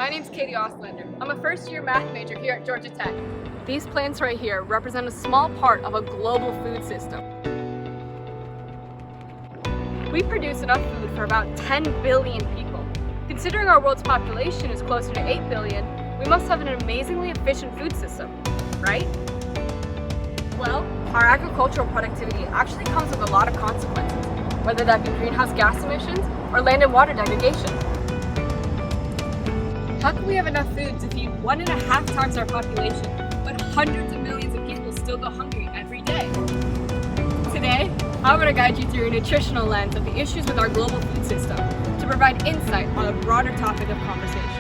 My name's Katie Ostlander. I'm a first-year math major here at Georgia Tech. These plants right here represent a small part of a global food system. We produce enough food for about 10 billion people. Considering our world's population is closer to 8 billion, we must have an amazingly efficient food system, right? Well, our agricultural productivity actually comes with a lot of consequences, whether that be greenhouse gas emissions or land and water degradation. How can we have enough food to feed 1.5 times our population, but hundreds of millions of people still go hungry every day? Today, I'm going to guide you through a nutritional lens of the issues with our global food system to provide insight on a broader topic of conversation.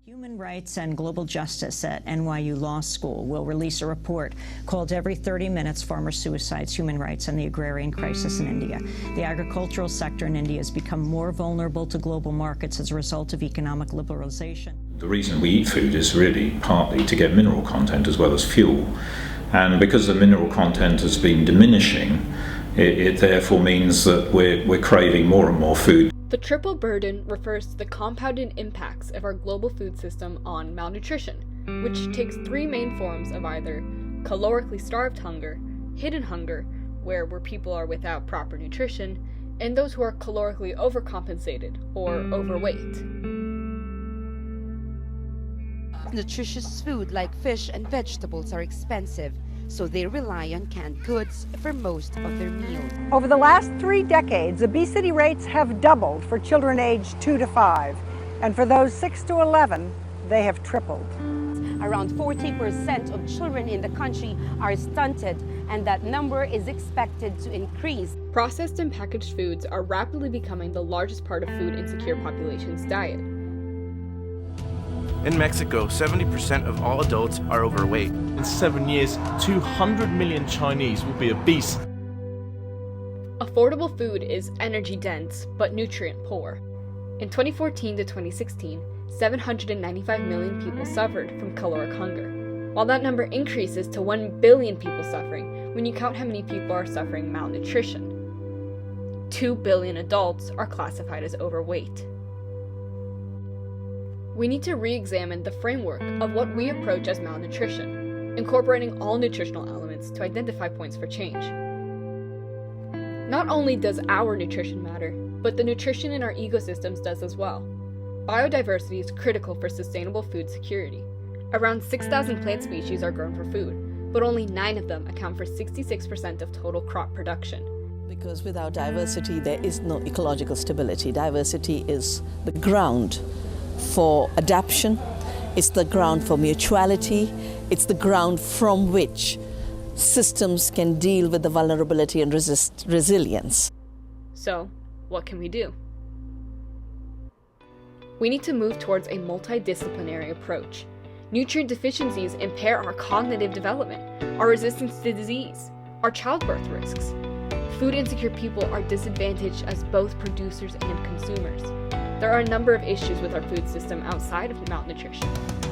Human Rights and Global Justice at NYU Law School will release a report called Every 30 Minutes Farmer Suicides, Human Rights and the Agrarian Crisis in India. The agricultural sector in India has become more vulnerable to global markets as a result of economic liberalization. The reason we eat food is really partly to get mineral content as well as fuel. And because the mineral content has been diminishing, it therefore means that we're craving more and more food. The triple burden refers to the compounded impacts of our global food system on malnutrition, which takes three main forms of either calorically starved hunger, hidden hunger, where people are without proper nutrition, and those who are calorically overcompensated or overweight. Nutritious food like fish and vegetables are expensive, so they rely on canned goods for most of their meals. Over the last 3 decades, obesity rates have doubled for children aged 2 to 5, and for those 6 to 11, they have tripled. Around 40% of children in the country are stunted, and that number is expected to increase. Processed and packaged foods are rapidly becoming the largest part of food-insecure populations' diet. In Mexico, 70% of all adults are overweight. In 7 years, 200 million Chinese will be obese. Affordable food is energy-dense, but nutrient-poor. In 2014 to 2016, 795 million people suffered from caloric hunger, while that number increases to 1 billion people suffering when you count how many people are suffering malnutrition. 2 billion adults are classified as overweight. We need to re-examine the framework of what we approach as malnutrition, incorporating all nutritional elements to identify points for change. Not only does our nutrition matter, but the nutrition in our ecosystems does as well. Biodiversity is critical for sustainable food security. Around 6,000 plant species are grown for food, but only 9 of them account for 66% of total crop production. Because without diversity, there is no ecological stability. Diversity is the ground for adaptation, it's the ground for mutuality, it's the ground from which systems can deal with the vulnerability and resist resilience. So, what can we do? We need to move towards a multidisciplinary approach. Nutrient deficiencies impair our cognitive development, our resistance to disease, our childbirth risks. Food insecure people are disadvantaged as both producers and consumers. There are a number of issues with our food system outside of malnutrition,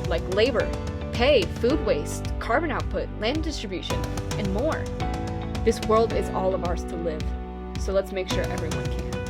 like labor, pay, food waste, carbon output, land distribution, and more. This world is all of ours to live, so let's make sure everyone can.